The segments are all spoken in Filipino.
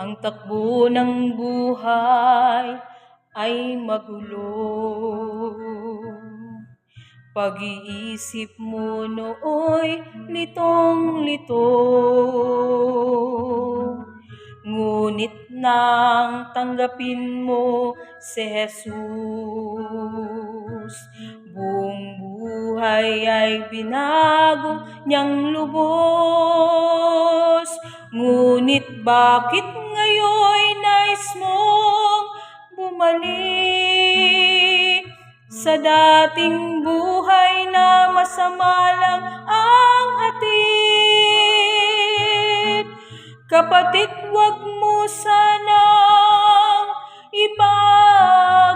Ang takbo ng buhay ay magulo. Pag-iisip mo nooy litong-lito. Ngunit nang tanggapin mo si Jesus, buong buhay ay binago niyang lubos. Ngunit bakit ngayon nais mong bumalik sa dating buhay na masama lang ang hatid? Kapatid, huwag mo sanang ipagpalit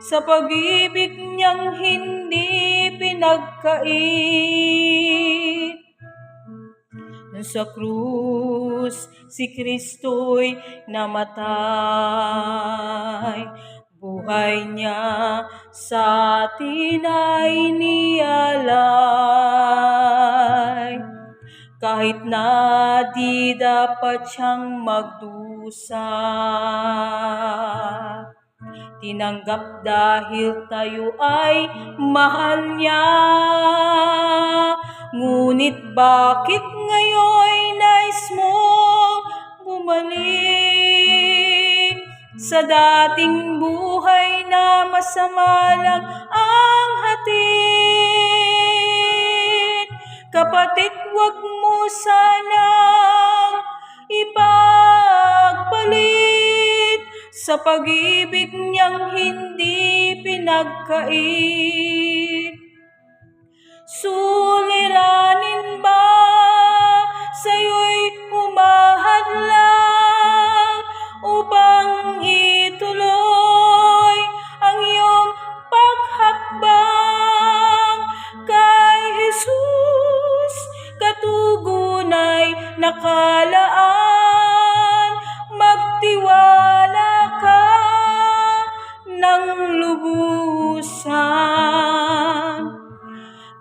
sa pag-ibig niyang hindi pinagkait. Sa krus, si Kristo'y namatay. Buhay niya sa atin ay nialay. Kahit na di dapat siyang magdusa, tinanggap dahil tayo ay mahal niya. Ngunit bakit ngayon nais mong bumalik sa dating buhay na masama lang ang hatid? Kapatid, huwag mo sanang ipagpalit sa pag-ibig niyang hindi pinagkait. Suliranin ba sa'yo'y humahadlang upang ituloy ang iyong paghakbang kay Jesus? Katugunay nakalaan, magtiwala ka ng lubusan.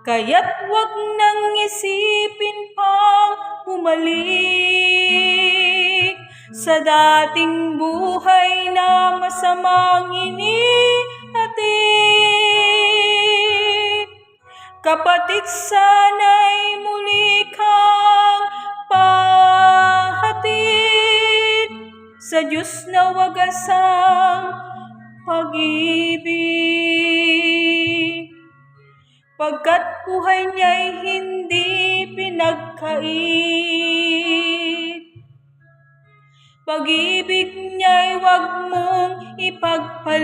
Kaya't huwag nang isipin pang bumalik sa dating buhay na masamang inihatid. Kapatid, sana'y muli kang pahatid sa Diyos na wagasang pag-ibig. Pagkat buhay niya'y hindi pinagkait. Pag-ibig niya'y huwag mong ipagpalit.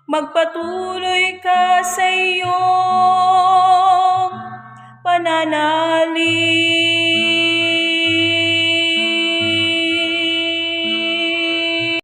Magpatuloy ka sa iyong pananalig.